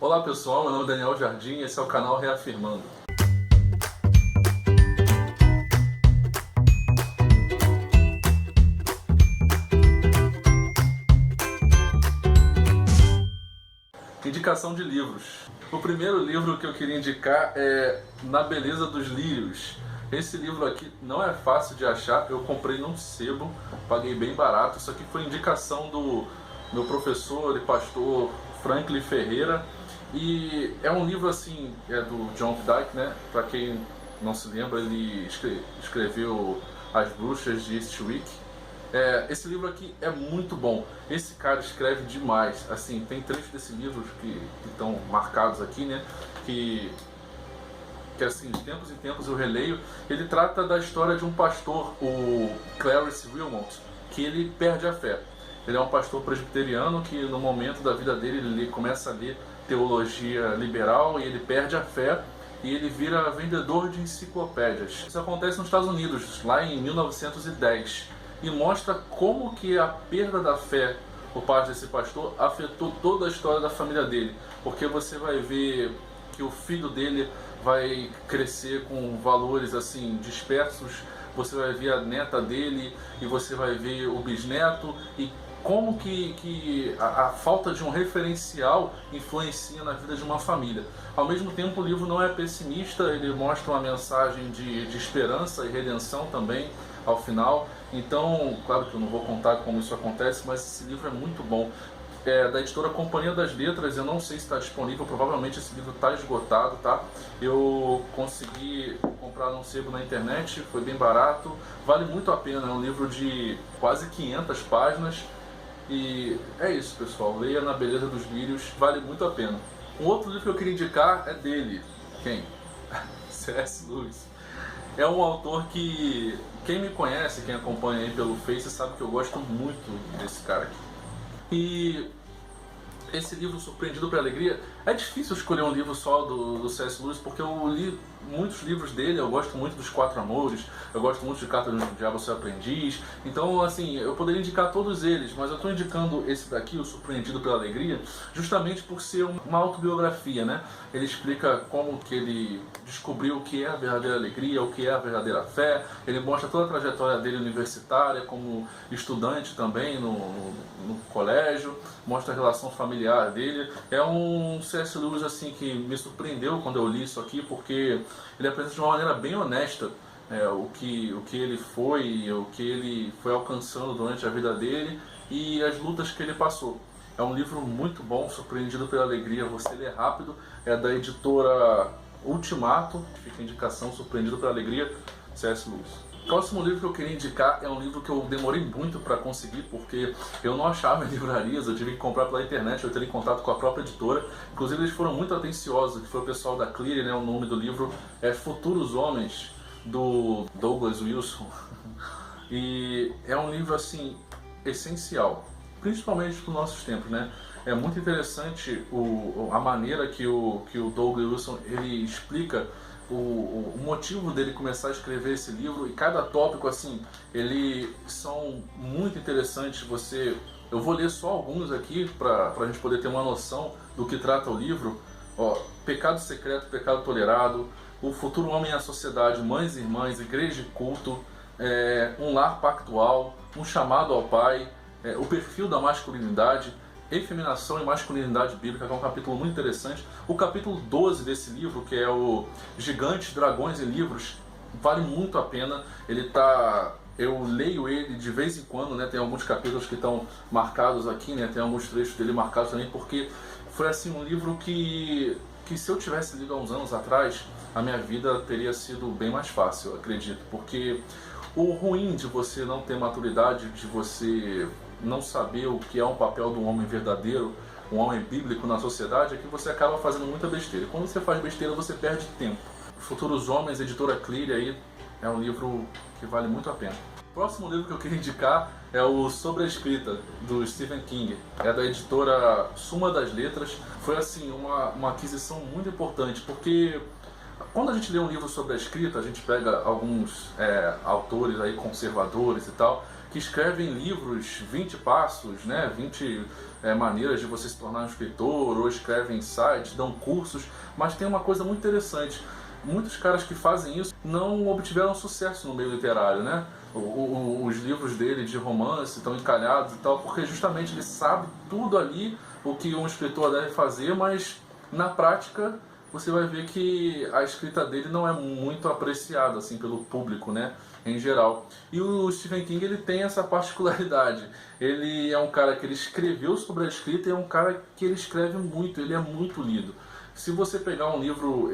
Olá pessoal, meu nome é Daniel Jardim e esse é o canal Reafirmando. Indicação de livros. O primeiro livro que eu queria indicar é Na Beleza dos Lírios. Esse livro aqui não é fácil de achar, eu comprei num sebo, paguei bem barato. Isso aqui foi indicação do meu professor e pastor Franklin Ferreira. E é um livro assim, é do John Updike, né? Para quem não se lembra, ele escreveu As Bruxas de Eastwick. Esse livro aqui é muito bom. Esse cara escreve demais. Assim, tem trechos desse livro que estão marcados aqui, né? Que assim, de tempos em tempos eu releio. Ele trata da história de um pastor, o Clarence Wilmot, que ele perde a fé. Ele é um pastor presbiteriano que no momento da vida dele ele começa a ler teologia liberal e ele perde a fé e ele vira vendedor de enciclopédias. Isso acontece nos Estados Unidos, lá em 1910, e mostra como que a perda da fé por parte desse pastor afetou toda a história da família dele, porque você vai ver que o filho dele vai crescer com valores assim dispersos, você vai ver a neta dele e você vai ver o bisneto, e como que a falta de um referencial influencia na vida de uma família. Ao mesmo tempo, o livro não é pessimista, ele mostra uma mensagem de esperança e redenção também ao final. Então, claro que eu não vou contar como isso acontece, mas esse livro é muito bom. É da editora Companhia das Letras, eu não sei se está disponível, provavelmente esse livro está esgotado, tá? Eu consegui comprar num sebo na internet, foi bem barato, vale muito a pena, é um livro de quase 500 páginas. E é isso, pessoal, leia Na Beleza dos Lírios, vale muito a pena. Um outro livro que eu queria indicar é dele. Quem? C.S. Lewis. É um autor que, quem me conhece, quem acompanha aí pelo Face, sabe que eu gosto muito desse cara aqui. E esse livro, Surpreendido pela Alegria, é difícil escolher um livro só do C.S. Lewis, porque eu li muitos livros dele, eu gosto muito dos Quatro Amores, eu gosto muito de Carta do Diabo ao Seu Aprendiz, então assim, eu poderia indicar todos eles, mas eu estou indicando esse daqui, o Surpreendido pela Alegria, justamente por ser uma autobiografia, né? Ele explica como que ele descobriu o que é a verdadeira alegria, o que é a verdadeira fé, ele mostra toda a trajetória dele universitária, como estudante também no colégio, mostra a relação familiar dele. É um C.S. Lewis assim que me surpreendeu quando eu li isso aqui, porque ele apresenta de uma maneira bem honesta o que ele foi, o que ele foi alcançando durante a vida dele e as lutas que ele passou. É um livro muito bom, Surpreendido pela Alegria, você lê rápido, é da editora Ultimato, fica a indicação, Surpreendido pela Alegria, C.S. Lewis. O próximo livro que eu queria indicar é um livro que eu demorei muito para conseguir, porque eu não achava em livrarias, eu tive que comprar pela internet, eu entrei em contato com a própria editora. Inclusive eles foram muito atenciosos, que foi o pessoal da Clear, né? O nome do livro é Futuros Homens, do Douglas Wilson. E é um livro assim essencial, principalmente para os nossos tempos, né? É muito interessante a maneira que o Douglas Wilson ele explica o motivo dele começar a escrever esse livro, e cada tópico assim, eles são muito interessantes. Eu vou ler só alguns aqui para a gente poder ter uma noção do que trata o livro. Pecado secreto, pecado tolerado, o futuro homem e a sociedade, mães e irmãs, igreja e culto, um lar pactual, um chamado ao pai, o perfil da masculinidade, Efeminação e Masculinidade Bíblica, que é um capítulo muito interessante. O capítulo 12 desse livro, que é o Gigantes, Dragões e Livros, vale muito a pena. Eu leio ele de vez em quando, né? Tem alguns capítulos que estão marcados aqui, né? Tem alguns trechos dele marcados também, porque foi assim um livro que se eu tivesse lido há uns anos atrás, a minha vida teria sido bem mais fácil, eu acredito. Porque o ruim de você não ter maturidade, de você não saber o que é um papel do homem verdadeiro, um homem bíblico na sociedade, é que você acaba fazendo muita besteira. Quando você faz besteira, você perde tempo. Futuros Homens, editora Clear, aí é um livro que vale muito a pena. O próximo livro que eu queria indicar é o Sobre a Escrita, do Stephen King. É da editora Suma das Letras. Foi assim uma aquisição muito importante, porque quando a gente lê um livro sobre a escrita, a gente pega alguns autores aí conservadores e tal, que escrevem livros, 20 passos, né? 20 maneiras de você se tornar um escritor, ou escrevem sites, dão cursos, mas tem uma coisa muito interessante. Muitos caras que fazem isso não obtiveram sucesso no meio literário, né? Os livros dele de romance estão encalhados e tal, porque justamente ele sabe tudo ali o que um escritor deve fazer, mas na prática você vai ver que a escrita dele não é muito apreciada assim pelo público, né, em geral. E o Stephen King, ele tem essa particularidade. Ele é um cara que ele escreveu sobre a escrita e é um cara que ele escreve muito, ele é muito lido. Se você pegar um livro,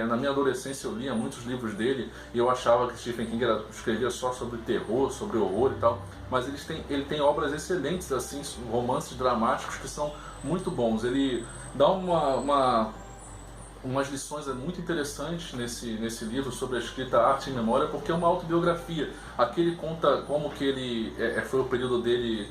na minha adolescência eu lia muitos livros dele e eu achava que Stephen King escrevia só sobre terror, sobre horror e tal, mas ele tem obras excelentes, assim, romances dramáticos que são muito bons. Ele dá umas lições muito interessantes nesse livro sobre a escrita, arte e memória, porque é uma autobiografia. Aqui ele conta como que ele foi o período dele,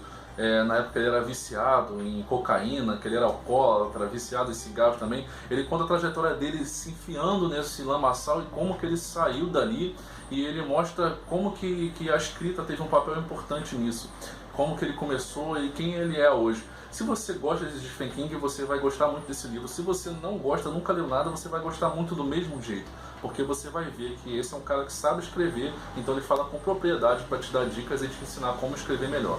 na época ele era viciado em cocaína, que ele era alcoólatra, viciado em cigarro também. Ele conta a trajetória dele se enfiando nesse lamaçal e como que ele saiu dali, e ele mostra como que a escrita teve um papel importante nisso, como que ele começou e quem ele é hoje. Se você gosta de Stephen King, você vai gostar muito desse livro. Se você não gosta, nunca leu nada, você vai gostar muito do mesmo jeito, porque você vai ver que esse é um cara que sabe escrever, então ele fala com propriedade para te dar dicas e te ensinar como escrever melhor.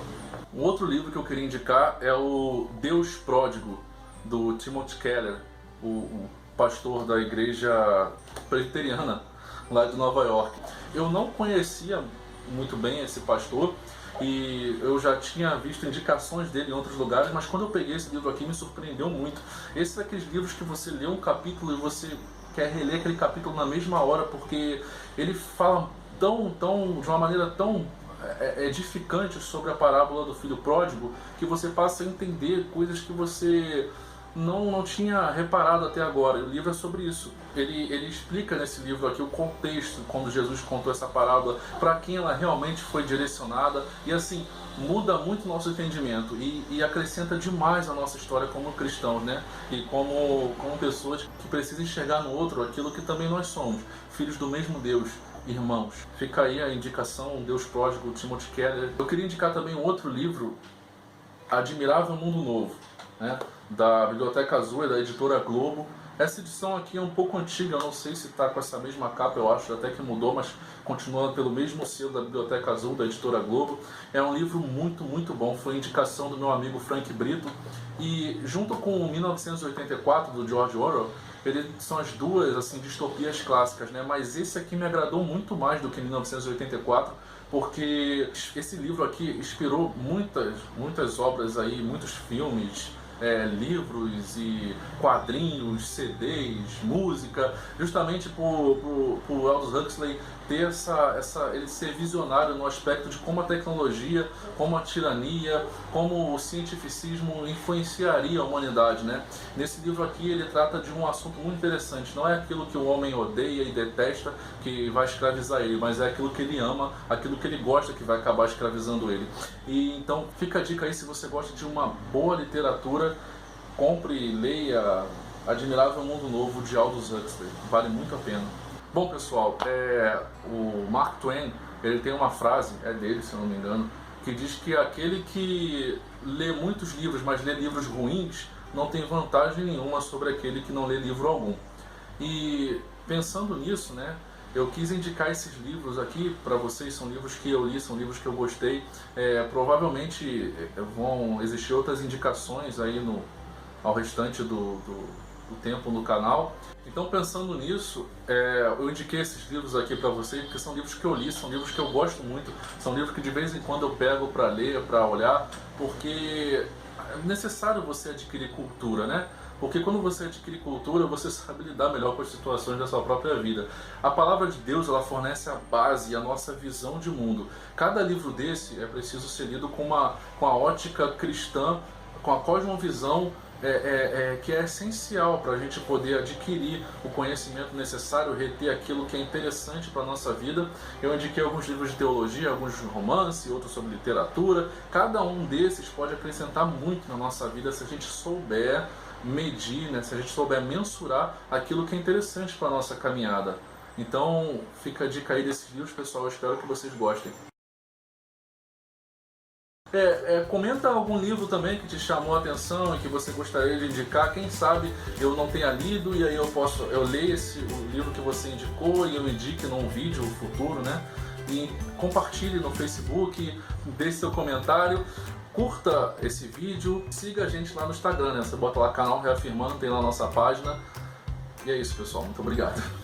Um outro livro que eu queria indicar é o Deus Pródigo, do Timothy Keller, o pastor da igreja presbiteriana lá de Nova York. Eu não conhecia muito bem esse pastor, e eu já tinha visto indicações dele em outros lugares, mas quando eu peguei esse livro aqui me surpreendeu muito. Esse é aqueles livros que você lê um capítulo e você quer reler aquele capítulo na mesma hora, porque ele fala de uma maneira tão edificante sobre a parábola do filho pródigo, que você passa a entender coisas que você não tinha reparado até agora. O livro é sobre isso. Ele explica nesse livro aqui o contexto, quando Jesus contou essa parábola, para quem ela realmente foi direcionada, e assim, muda muito o nosso entendimento e acrescenta demais a nossa história como cristãos, né? E como pessoas que precisam enxergar no outro aquilo que também nós somos, filhos do mesmo Deus, irmãos. Fica aí a indicação, Deus Pródigo, Timothy Keller. Eu queria indicar também um outro livro, Admirável Mundo Novo, né, da Biblioteca Azul, da editora Globo. Essa edição aqui é um pouco antiga, eu não sei se está com essa mesma capa, eu acho até que mudou, mas continua pelo mesmo selo da Biblioteca Azul, da editora Globo. É um livro muito, muito bom, foi indicação do meu amigo Frank Brito, e junto com 1984, do George Orwell, são as duas assim, distopias clássicas, né? Mas esse aqui me agradou muito mais do que 1984, porque esse livro aqui inspirou muitas obras aí, muitos filmes, livros e quadrinhos, CDs, música, justamente por Aldous Huxley ter ele ser visionário no aspecto de como a tecnologia, como a tirania, como o cientificismo influenciaria a humanidade, né? Nesse livro aqui ele trata de um assunto muito interessante. Não é aquilo que o homem odeia e detesta que vai escravizar ele, mas é aquilo que ele ama, aquilo que ele gosta que vai acabar escravizando ele. E então fica a dica aí, se você gosta de uma boa literatura, compre e leia Admirável Mundo Novo, de Aldous Huxley. Vale muito a pena. Bom, pessoal, o Mark Twain, ele tem uma frase, é dele se eu não me engano, que diz que aquele que lê muitos livros, mas lê livros ruins, não tem vantagem nenhuma sobre aquele que não lê livro algum. E pensando nisso, né, eu quis indicar esses livros aqui para vocês. São livros que eu li, são livros que eu gostei. Provavelmente vão existir outras indicações aí ao restante do tempo no canal. Então, pensando nisso, eu indiquei esses livros aqui para vocês, porque são livros que eu li, são livros que eu gosto muito, são livros que de vez em quando eu pego para ler, para olhar, porque é necessário você adquirir cultura, né? Porque quando você adquire cultura, você sabe lidar melhor com as situações da sua própria vida. A palavra de Deus, ela fornece a base e a nossa visão de mundo. Cada livro desse é preciso ser lido com a ótica cristã, com a cosmovisão que é essencial para a gente poder adquirir o conhecimento necessário, reter aquilo que é interessante para a nossa vida. Eu indiquei alguns livros de teologia, alguns de romance, outros sobre literatura. Cada um desses pode acrescentar muito na nossa vida se a gente souber medir, né? Se a gente souber mensurar aquilo que é interessante para a nossa caminhada. Então fica a dica aí desses livros, pessoal. Eu espero que vocês gostem. Comenta algum livro também que te chamou a atenção e que você gostaria de indicar. Quem sabe eu não tenha lido e aí eu leio o livro que você indicou e eu indique num vídeo futuro, né? E compartilhe no Facebook, deixe seu comentário, curta esse vídeo, siga a gente lá no Instagram, né? Você bota lá canal Reafirmando, tem lá a nossa página. E é isso, pessoal. Muito obrigado.